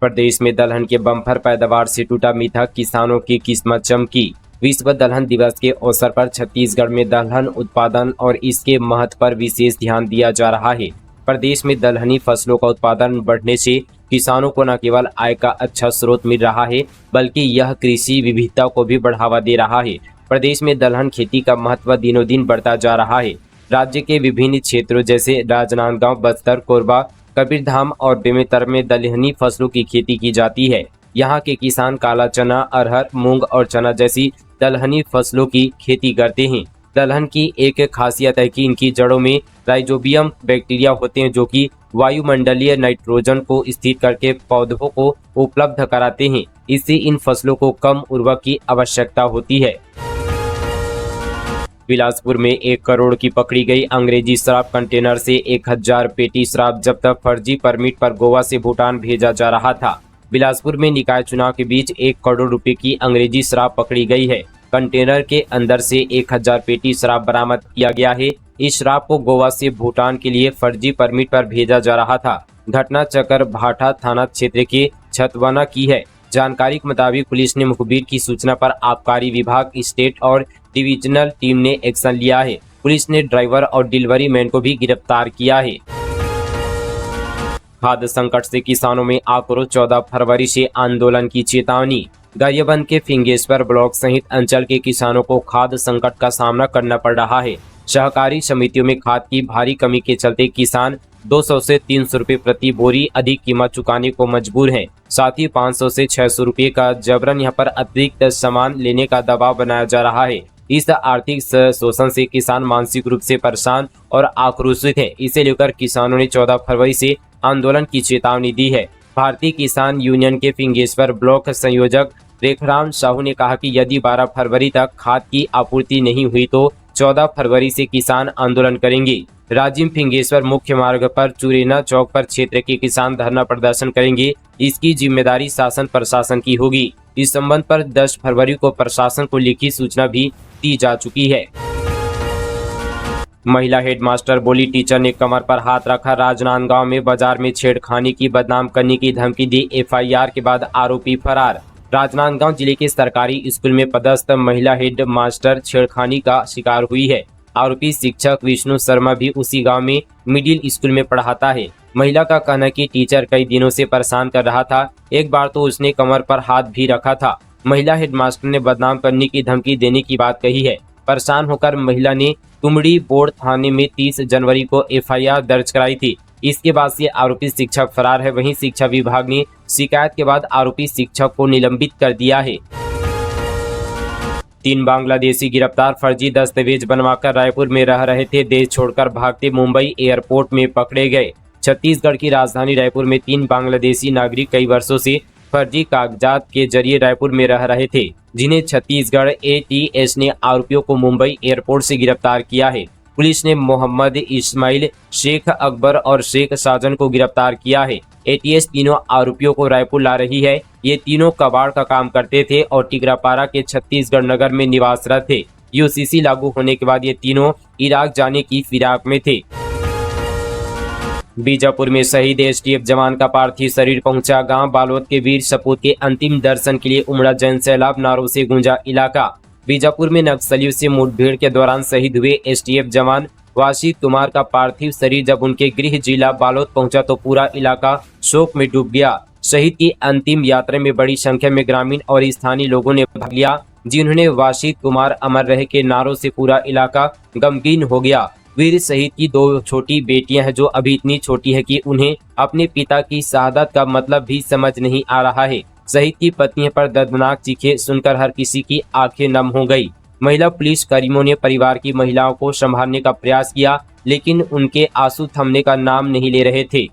प्रदेश में दलहन के बम्पर पैदावार से टूटा मिथक, किसानों की किस्मत चमकी। विश्व दलहन दिवस के अवसर पर छत्तीसगढ़ में दलहन उत्पादन और इसके महत्व पर विशेष ध्यान दिया जा रहा है। प्रदेश में दलहनी फसलों का उत्पादन बढ़ने से किसानों को न केवल आय का अच्छा स्रोत मिल रहा है, बल्कि यह कृषि विविधता को भी बढ़ावा दे रहा है। प्रदेश में दलहन खेती का महत्व दिनों दिन बढ़ता जा रहा है। राज्य के विभिन्न क्षेत्रों जैसे राजनांदगांव, बस्तर, कोरबा, कबीरधाम और बेमेतरा में दलहनी फसलों की खेती की जाती है। यहाँ के किसान काला चना, अरहर, मूंग और चना जैसी दलहनी फसलों की खेती करते हैं। दलहन की एक खासियत है कि इनकी जड़ों में राइजोबियम बैक्टीरिया होते हैं, जो कि वायुमंडलीय नाइट्रोजन को स्थिर करके पौधों को उपलब्ध कराते हैं। इससे इन फसलों को कम उर्वरक की आवश्यकता होती है। बिलासपुर में 1 करोड़ की पकड़ी गई अंग्रेजी शराब। कंटेनर से 1000 पेटी शराब जब्त। फर्जी परमिट पर गोवा से भूटान भेजा जा रहा था। बिलासपुर में निकाय चुनाव के बीच 1 करोड़ रुपए की अंग्रेजी शराब पकड़ी गई है। कंटेनर के अंदर से 1000 पेटी शराब बरामद किया गया है। इस शराब को गोवा से भूटान के लिए फर्जी परमिट पर भेजा जा रहा था। घटना चकर भाटा थाना क्षेत्र के छतवाना की है। जानकारी के मुताबिक पुलिस ने मुखबिर की सूचना पर आबकारी विभाग, स्टेट और डिविजनल टीम ने एक्शन लिया है। पुलिस ने ड्राइवर और डिलीवरी मैन को भी गिरफ्तार किया है। खाद्य संकट से किसानों में आक्रोश। 14 फरवरी से आंदोलन की चेतावनी। गरियाबंद के फिंगेश्वर ब्लॉक सहित अंचल के किसानों को खाद्य संकट का सामना करना पड़ रहा है। सहकारी समितियों में खाद की भारी कमी के चलते किसान 200 से 300 रुपये प्रति बोरी अधिक कीमत चुकाने को मजबूर हैं। साथ ही 500 से 600 रुपये का जबरन यहाँ पर अतिरिक्त सामान लेने का दबाव बनाया जा रहा है। इस आर्थिक शोषण से किसान मानसिक रूप से परेशान और आक्रोशित हैं। इसे लेकर किसानों ने 14 फरवरी से आंदोलन की चेतावनी दी है। भारतीय किसान यूनियन के फिंगेश्वर ब्लॉक संयोजक रेखराम साहू ने कहा कि यदि 12 फरवरी तक खाद की आपूर्ति नहीं हुई तो 14 फरवरी से किसान आंदोलन करेंगे। राजिम फिंगेश्वर मुख्य मार्ग पर चुरेना चौक पर क्षेत्र के किसान धरना प्रदर्शन करेंगे। इसकी जिम्मेदारी शासन प्रशासन की होगी। इस संबंध पर 10 फरवरी को प्रशासन को लिखित सूचना भी दी जा चुकी है। महिला हेडमास्टर बोली, टीचर ने कमर पर हाथ रखा। राजनांदगांव में बाजार में छेड़खानी की बदनाम करने की धमकी दी। एफआईआर के बाद आरोपी फरार। राजनांदगांव जिले के सरकारी स्कूल में पदस्थ महिला हेड मास्टर छेड़खानी का शिकार हुई है। आरोपी शिक्षक विष्णु शर्मा भी उसी गांव में मिडिल स्कूल में पढ़ाता है। महिला का कहना है कि टीचर कई दिनों से परेशान कर रहा था। एक बार तो उसने कमर पर हाथ भी रखा था। महिला हेडमास्टर ने बदनाम करने की धमकी देने की बात कही है। परेशान होकर महिला ने कुमड़ी बोर्ड थाने में 30 जनवरी को एफआईआर दर्ज कराई थी। इसके बाद से आरोपी शिक्षक फरार है। वहीं शिक्षा विभाग ने शिकायत के बाद आरोपी शिक्षक को निलंबित कर दिया है। 3 बांग्लादेशी गिरफ्तार। फर्जी दस्तावेज बनवाकर रायपुर में रह रहे थे। देश छोड़कर भागते मुंबई एयरपोर्ट में पकड़े गए। छत्तीसगढ़ की राजधानी रायपुर में 3 बांग्लादेशी नागरिक कई वर्षों से फर्जी कागजात के जरिए रायपुर में रह रहे थे, जिन्हें छत्तीसगढ़ एटीएस ने आरोपियों को मुंबई एयरपोर्ट से गिरफ्तार किया है। पुलिस ने मोहम्मद इस्माइल, शेख अकबर और शेख साजन को गिरफ्तार किया है। एटीएस तीनों आरोपियों को रायपुर ला रही है। ये तीनों कबाड़ का काम करते थे और टिकरापारा के छत्तीसगढ़ नगर में निवासरत थे। यूसीसी लागू होने के बाद ये तीनों इराक जाने की फिराक में थे। बीजापुर में शहीद एसटीएफ जवान का पार्थिव शरीर पहुंचा। गांव बालोद के वीर सपूत के अंतिम दर्शन के लिए उमड़ा जन सैलाब। नारों से गूंजा इलाका। बीजापुर में नक्सलियों से मुठभेड़ के दौरान शहीद हुए एसटीएफ जवान वाशिद कुमार का पार्थिव शरीर जब उनके गृह जिला बालोद पहुंचा तो पूरा इलाका शोक में डूब गया। शहीद की अंतिम यात्रा में बड़ी संख्या में ग्रामीण और स्थानीय लोगों ने भाग लिया, जिन्होंने वाशिद कुमार अमर रहे के नारों से पूरा इलाका गमगीन हो गया। वीर शहीद की 2 छोटी बेटियां हैं, जो अभी इतनी छोटी है कि उन्हें अपने पिता की शहादत का मतलब भी समझ नहीं आ रहा है। शहीद की पत्नी पर दर्दनाक चीखें सुनकर हर किसी की आंखें नम हो गई। महिला पुलिस कर्मियों ने परिवार की महिलाओं को संभालने का प्रयास किया, लेकिन उनके आंसू थमने का नाम नहीं ले रहे थे।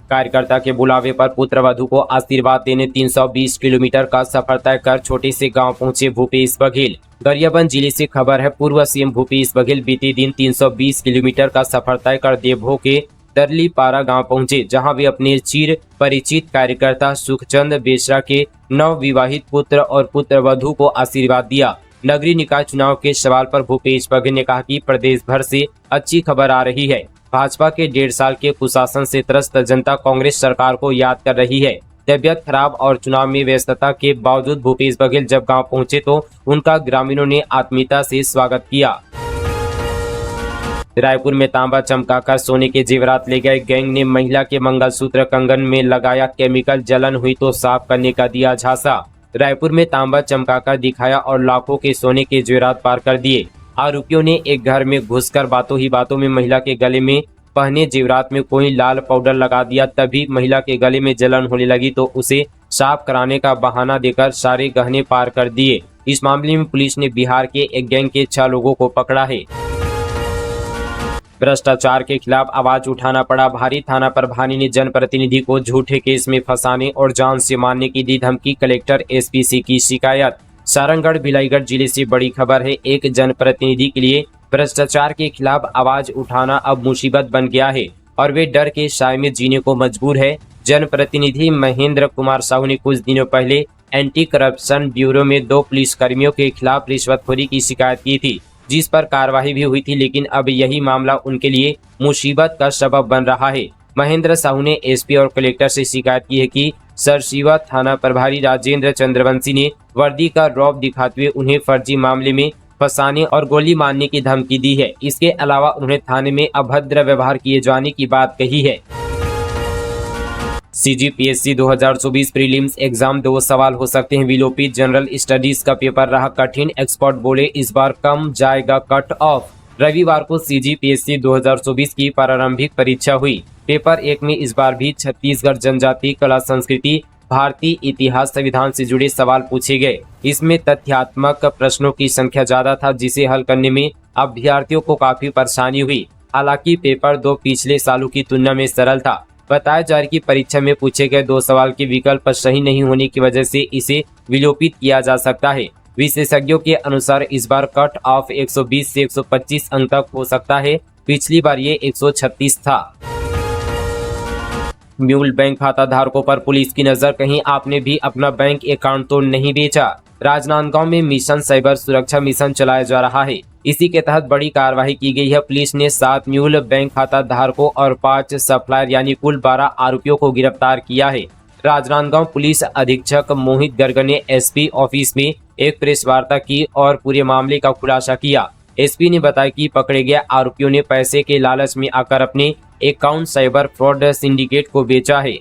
कार्यकर्ता के बुलावे पर पुत्रवधू को आशीर्वाद देने 320 किलोमीटर का सफर तय कर छोटे से गांव पहुंचे भूपेश बघेल। गरियाबंद जिले से खबर है। पूर्व सीएम भूपेश बघेल बीते दिन 320 किलोमीटर का सफर तय कर देवभो के दरलीपारा गांव पहुंचे, जहां वे अपने चिर परिचित कार्यकर्ता सुखचंद बेसरा के नवविवाहित पुत्र और पुत्रवधू को आशीर्वाद दिया। नगरीय निकाय चुनाव के सवाल पर भूपेश बघेल ने कहा कि प्रदेश भर से अच्छी खबर आ रही है। भाजपा के 1.5 साल के कुशासन से त्रस्त जनता कांग्रेस सरकार को याद कर रही है। तबियत खराब और चुनाव में व्यस्तता के बावजूद भूपेश बघेल जब गांव पहुंचे तो उनका ग्रामीणों ने आत्मीयता से स्वागत किया। रायपुर में तांबा चमकाकर सोने के जेवरात ले गए गैंग ने महिला के मंगलसूत्र कंगन में लगाया केमिकल, जलन हुई तो साफ करने का दिया झांसा। रायपुर में तांबा चमकाकर दिखाया और लाखों के सोने के जेवरात पार कर दिए। आरोपियों ने एक घर में घुसकर बातों ही बातों में महिला के गले में पहने जेवरात में कोई लाल पाउडर लगा दिया। तभी महिला के गले में जलन होने लगी तो उसे साफ कराने का बहाना देकर सारे गहने पार कर दिए। इस मामले में पुलिस ने बिहार के एक गैंग के 6 लोगों को पकड़ा है। भ्रष्टाचार के खिलाफ आवाज उठाना पड़ा भारी। थाना प्रभारी ने जनप्रतिनिधि को झूठे केस में फंसाने और जान से मारने की दी धमकी। कलेक्टर एसपीसी की शिकायत। सारंगढ़ भिलाईगढ़ जिले से बड़ी खबर है। एक जनप्रतिनिधि के लिए भ्रष्टाचार के खिलाफ आवाज उठाना अब मुसीबत बन गया है और वे डर के साए में जीने को मजबूर है। जनप्रतिनिधि महेंद्र कुमार साहू ने कुछ दिनों पहले एंटी करप्शन ब्यूरो में 2 पुलिसकर्मियों के खिलाफ रिश्वतखोरी की शिकायत की थी, जिस पर कार्रवाई भी हुई थी, लेकिन अब यही मामला उनके लिए मुसीबत का सबब बन रहा है। महेंद्र साहू ने एसपी और कलेक्टर से शिकायत की है कि सरसीवा थाना प्रभारी राजेंद्र चंद्रवंशी ने वर्दी का रौब दिखाते हुए उन्हें फर्जी मामले में फंसाने और गोली मारने की धमकी दी है। इसके अलावा उन्हें थाने में अभद्र व्यवहार किए जाने की बात कही है। सीजीपीएससी 2024 प्रीलिम्स एग्जाम 2 सवाल हो सकते हैं विलोपित। जनरल स्टडीज का पेपर रहा कठिन, एक्सपर्ट बोले इस बार कम जाएगा कट ऑफ। रविवार को सीजीपीएससी 2024 की प्रारंभिक परीक्षा हुई। पेपर 1 में इस बार भी छत्तीसगढ़ जनजाति, कला संस्कृति, भारतीय इतिहास, संविधान से जुड़े सवाल पूछे गए। इसमें तथ्यात्मक प्रश्नों की संख्या ज्यादा था, जिसे हल करने में अभ्यर्थियों को काफी परेशानी हुई। हालांकि पेपर 2 पिछले सालों की तुलना में सरल था। बताया जा रहा है कि परीक्षा में पूछे गए 2 सवाल के विकल्प सही नहीं होने की वजह से इसे विलोपित किया जा सकता है। विशेषज्ञों के अनुसार इस बार कट ऑफ 120 से 125 अंक तक हो सकता है। पिछली बार ये 136 था। म्यूल बैंक खाता धारकों पर पुलिस की नजर, कहीं आपने भी अपना बैंक अकाउंट तो नहीं बेचा। राजनांदगांव में मिशन साइबर सुरक्षा मिशन चलाया जा रहा है। इसी के तहत बड़ी कार्रवाई की गई है। पुलिस ने 7 म्यूल बैंक खाता धारकों और 5 सप्लायर यानी कुल 12 आरोपियों को गिरफ्तार किया है। राजनांदगांव पुलिस अधीक्षक मोहित गर्ग ने एसपी ऑफिस में एक प्रेस वार्ता की और पूरे मामले का खुलासा किया। एसपी ने बताया कि पकड़े गए आरोपियों ने पैसे के लालच में आकर अपने अकाउंट साइबर फ्रॉड सिंडिकेट को बेचा है।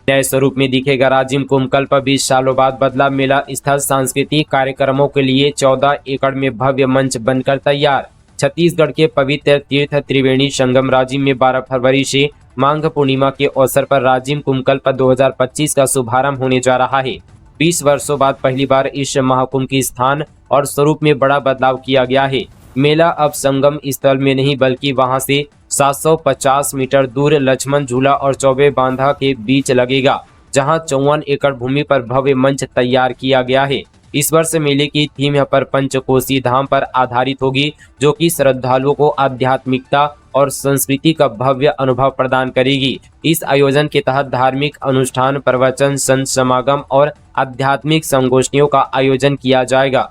नए स्वरूप में दिखेगा राजिम कुंभकल्प। 20 सालों बाद बदला मेला स्थल। सांस्कृतिक कार्यक्रमों के लिए 14 एकड़ में भव्य मंच बनकर तैयार। छत्तीसगढ़ के पवित्र तीर्थ त्रिवेणी संगम राजिम में 12 फरवरी से माघ पूर्णिमा के अवसर पर राजिम कुंभकल्प 2025 का शुभारंभ होने जा रहा है। 20 वर्षों बाद पहली बार इस महाकुंभ के स्थान और स्वरूप में बड़ा बदलाव किया गया है। मेला अब संगम स्थल में नहीं बल्कि वहां से 750 मीटर दूर लक्ष्मण झूला और चौबे बांधा के बीच लगेगा, जहां 54 एकड़ भूमि पर भव्य मंच तैयार किया गया है। इस वर्ष मेले की थीम यहाँ पर पंचकोसी धाम पर आधारित होगी, जो कि श्रद्धालुओं को आध्यात्मिकता और संस्कृति का भव्य अनुभव प्रदान करेगी। इस आयोजन के तहत धार्मिक अनुष्ठान, प्रवचन, संत समागम और आध्यात्मिक संगोष्ठियों का आयोजन किया जाएगा।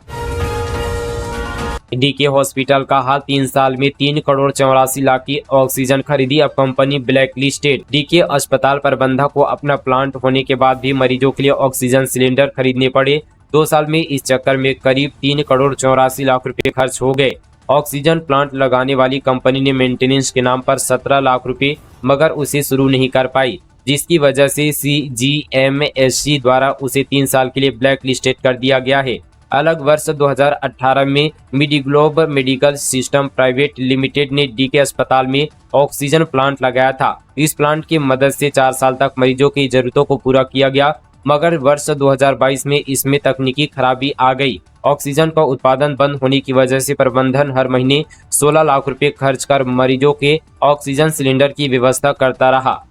डीके हॉस्पिटल का हाल, 3 साल में 3 करोड़ 84 लाख की ऑक्सीजन खरीदी, अब कंपनी ब्लैक लिस्टेड। डीके अस्पताल प्रबंधक को अपना प्लांट होने के बाद भी मरीजों के लिए ऑक्सीजन सिलेंडर खरीदने पड़े। 2 साल में इस चक्कर में करीब 3 करोड़ 84 लाख रुपए खर्च हो गए। ऑक्सीजन प्लांट लगाने वाली कंपनी ने मेंटेनेंस के नाम पर 17 लाख रुपए मगर उसे शुरू नहीं कर पाई, जिसकी वजह से CGMSC द्वारा उसे 3 साल के लिए ब्लैक लिस्टेड कर दिया गया है। अलग वर्ष 2018 में मिडिग्लोब मेडिकल सिस्टम प्राइवेट लिमिटेड ने डीके अस्पताल में ऑक्सीजन प्लांट लगाया था। इस प्लांट की मदद से 4 साल तक मरीजों की जरूरतों को पूरा किया गया, मगर वर्ष 2022 में इसमें तकनीकी खराबी आ गई। ऑक्सीजन का उत्पादन बंद होने की वजह से प्रबंधन हर महीने 16 लाख रुपए खर्च कर मरीजों के ऑक्सीजन सिलेंडर की व्यवस्था करता रहा।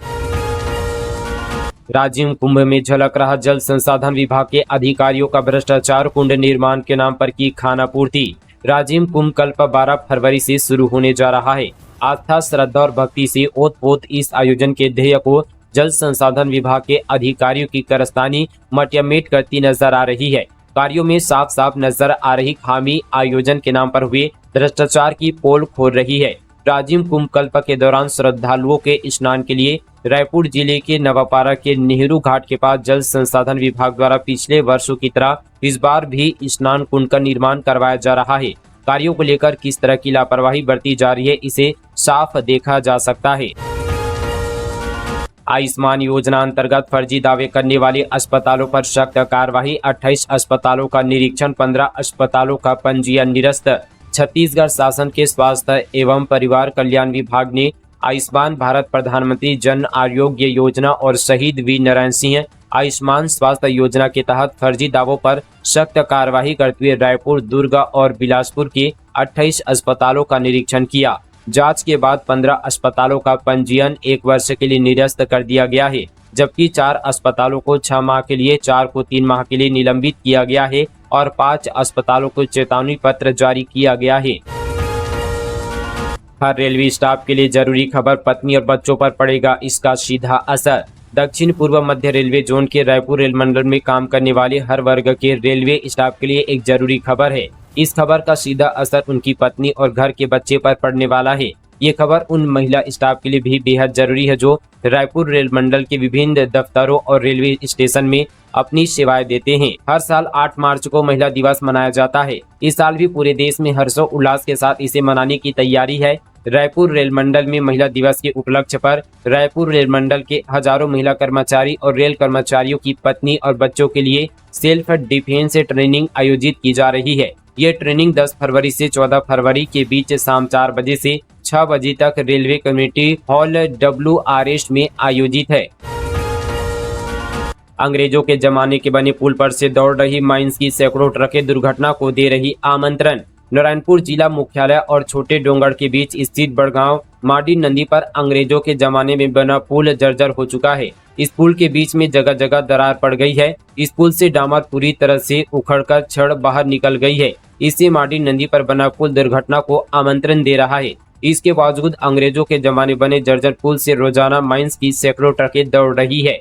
राजिम कुंभ में झलक रहा जल संसाधन विभाग के अधिकारियों का भ्रष्टाचार, कुंड निर्माण के नाम पर की खानापूर्ति। राजिम कुंभ कल्प 12 फरवरी से शुरू होने जा रहा है। आस्था, श्रद्धा और भक्ति से ओतप्रोत इस आयोजन के ध्येय को जल संसाधन विभाग के अधिकारियों की कारस्तानी मटियामेट करती नजर आ रही है। कार्यों में साफ साफ नजर आ रही खामी आयोजन के नाम पर हुए भ्रष्टाचार की पोल खोल रही है। राजिम कुंभकल्प के दौरान श्रद्धालुओं के स्नान के लिए रायपुर जिले के नवापारा के नेहरू घाट के पास जल संसाधन विभाग द्वारा पिछले वर्षों की तरह इस बार भी स्नान कुंड का निर्माण करवाया जा रहा है। कार्यों को लेकर किस तरह की लापरवाही बरती जा रही है, इसे साफ देखा जा सकता है। आयुष्मान योजना अंतर्गत फर्जी दावे करने वाले अस्पतालों पर सख्त कार्रवाई। 28 अस्पतालों का निरीक्षण, 15 अस्पतालों का पंजीयन निरस्त। छत्तीसगढ़ शासन के स्वास्थ्य एवं परिवार कल्याण विभाग ने आयुष्मान भारत प्रधानमंत्री जन आरोग्य योजना और शहीद वीर नारायण सिंह आयुष्मान स्वास्थ्य योजना के तहत फर्जी दावों पर सख्त कार्रवाई करते हुए रायपुर, दुर्ग और बिलासपुर के 28 अस्पतालों का निरीक्षण किया। जांच के बाद 15 अस्पतालों का पंजीयन 1 वर्ष के लिए निरस्त कर दिया गया है, जबकि 4 अस्पतालों को 6 माह के लिए, 4 को 3 माह के लिए निलंबित किया गया है और 5 अस्पतालों को चेतावनी पत्र जारी किया गया है। हर रेलवे स्टाफ के लिए जरूरी खबर, पत्नी और बच्चों पर पड़ेगा इसका सीधा असर। दक्षिण पूर्व मध्य रेलवे जोन के रायपुर रेल मंडल में काम करने वाले हर वर्ग के रेलवे स्टाफ के लिए एक जरूरी खबर है। इस खबर का सीधा असर उनकी पत्नी और घर के बच्चे पर पड़ने वाला है। ये खबर उन महिला स्टाफ के लिए भी बेहद जरूरी है जो रायपुर रेल मंडल के विभिन्न दफ्तरों और रेलवे स्टेशन में अपनी सेवाएं देते हैं। हर साल 8 मार्च को महिला दिवस मनाया जाता है। इस साल भी पूरे देश में हर्षोल्लास के साथ इसे मनाने की तैयारी है। रायपुर रेल मंडल में महिला दिवस के उपलक्ष्य पर रायपुर रेल मंडल के हजारों महिला कर्मचारी और रेल कर्मचारियों की पत्नी और बच्चों के लिए सेल्फ डिफेंस ट्रेनिंग आयोजित की जा रही है। ये ट्रेनिंग 10 फरवरी से 14 फरवरी के बीच शाम 4 बजे से 6 बजे तक रेलवे कम्युनिटी हॉल WRS में आयोजित है। अंग्रेजों के जमाने के बने पुल पर से दौड़ रही माइंस की सैकड़ों ट्रकें दुर्घटना को दे रही आमंत्रण। नारायणपुर जिला मुख्यालय और छोटे डोंगड़ के बीच स्थित बड़गांव माडी नदी पर अंग्रेजों के जमाने में बना पुल जर्जर हो चुका है। इस पुल के बीच में जगह जगह दरार पड़ गई है। इस पुल से डामर पूरी तरह से उखड़कर छड़ बाहर निकल गई है। इससे माडी नदी पर बना पुल दुर्घटना को आमंत्रण दे रहा है। इसके बावजूद अंग्रेजों के जमाने बने जर्जर पुल से रोजाना माइंस की सैकड़ों ट्रकें दौड़ रही है।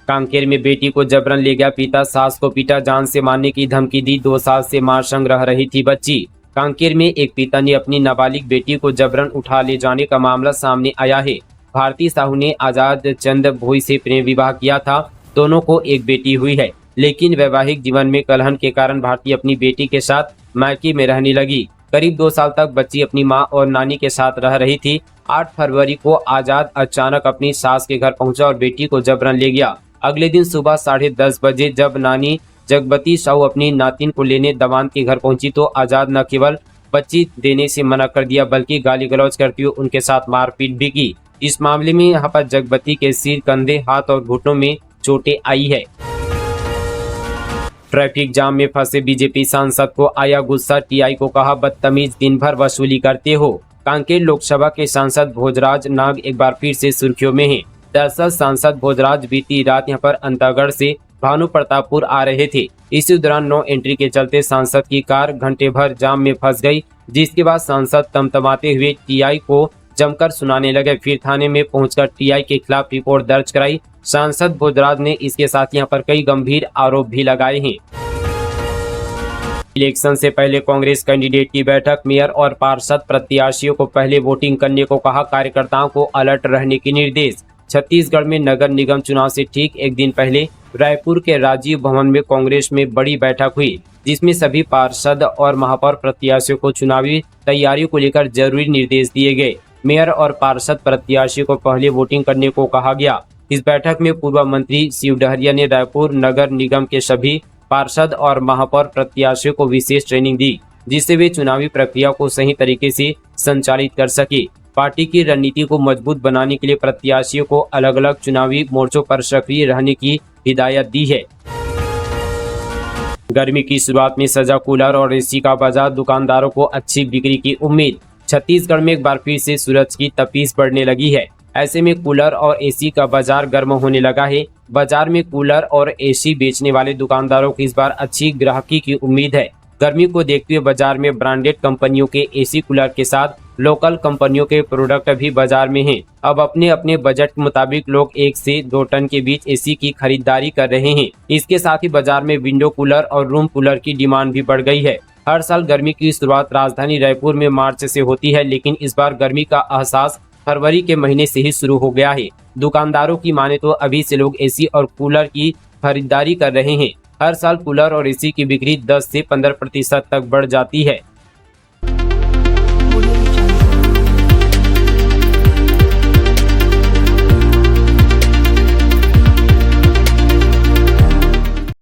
कांकेर में बेटी को जबरन ले गया पिता, सास को पीटा, जान से मारने की धमकी दी। 2 साल से मां संग रह रही थी बच्ची। कांकेर में एक पिता ने अपनी नाबालिग बेटी को जबरन उठा ले जाने का मामला सामने आया है। भारती साहू ने आजाद चंद भोई से प्रेम विवाह किया था। दोनों को एक बेटी हुई है, लेकिन वैवाहिक जीवन में कलहन के कारण भारती अपनी बेटी के साथ मायके में रहने लगी। करीब 2 साल तक बच्ची अपनी मां और नानी के साथ रह रही थी। 8 फरवरी को आजाद अचानक अपनी सास के घर पहुंचा और बेटी को जबरन ले गया। अगले दिन सुबह 10:30 बजे जब नानी जगबती साहू अपनी नातिन को लेने दवान के घर पहुंची तो आजाद न केवल बच्ची देने से मना कर दिया बल्कि गाली गलौज करते हुए उनके साथ मारपीट भी की। इस मामले में यहाँ पर जगबती के सिर, कंधे, हाथ और घुटनों में चोटें आई है। ट्रैफिक जाम में फंसे बीजेपी सांसद को आया गुस्सा, टीआई को कहा बदतमीज, दिन भर वसूली करते हो। कांकेर लोकसभा के सांसद भोजराज नाग एक बार फिर से सुर्खियों में हैं। दरअसल सांसद भोजराज बीती रात यहां पर अंतागढ़ से भानु प्रतापपुर आ रहे थे। इसी दौरान नो एंट्री के चलते सांसद की कार घंटे भर जाम में फंस गई, जिसके बाद सांसद तमतमाते हुए टीआई को जमकर सुनाने लगे। फिर थाने में पहुंचकर टीआई के खिलाफ रिपोर्ट दर्ज कराई। सांसद भोजराज ने इसके साथ यहां पर कई गंभीर आरोप भी लगाए हैं। इलेक्शन से पहले कांग्रेस कैंडिडेट की बैठक, मेयर और पार्षद प्रत्याशियों को पहले वोटिंग करने को कहा, कार्यकर्ताओं को अलर्ट रहने के निर्देश। छत्तीसगढ़ में नगर निगम चुनाव से ठीक एक दिन पहले रायपुर के राजीव भवन में कांग्रेस में बड़ी बैठक हुई, जिसमें सभी पार्षद और महापौर प्रत्याशियों को चुनावी तैयारियों को लेकर जरूरी निर्देश दिए गए। मेयर और पार्षद प्रत्याशियों को पहले वोटिंग करने को कहा गया। इस बैठक में पूर्व मंत्री शिव डहरिया ने रायपुर नगर निगम के सभी पार्षद और महापौर प्रत्याशियों को विशेष ट्रेनिंग दी, जिससे वे चुनावी प्रक्रिया को सही तरीके से संचालित कर सके। पार्टी की रणनीति को मजबूत बनाने के लिए प्रत्याशियों को अलग अलग चुनावी मोर्चों पर सक्रिय रहने की हिदायत दी है। गर्मी की शुरुआत में सजा कूलर और एसी का बाजार, दुकानदारों को अच्छी बिक्री की उम्मीद। छत्तीसगढ़ में एक बार फिर से सूरज की तपीस बढ़ने लगी है। ऐसे में कूलर और एसी का बाजार गर्म होने लगा है। बाजार में कूलर और एसी बेचने वाले दुकानदारों को इस बार अच्छी ग्राहकी की उम्मीद है। गर्मी को देखते हुए बाजार में ब्रांडेड कंपनियों के एसी कूलर के साथ लोकल कंपनियों के प्रोडक्ट भी बाजार में हैं। अब अपने अपने बजट के मुताबिक लोग 1 से 2 टन के बीच एसी की खरीदारी कर रहे हैं। इसके साथ ही बाजार में विंडो कूलर और रूम कूलर की डिमांड भी बढ़ गई है। हर साल गर्मी की शुरुआत राजधानी रायपुर में मार्च से होती है, लेकिन इस बार गर्मी का एहसास फरवरी के महीने से ही शुरू हो गया है। दुकानदारों की माने तो अभी से लोग एसी और कूलर की खरीदारी कर रहे हैं। हर साल कूलर और एसी की बिक्री 10 से 15% तक बढ़ जाती है।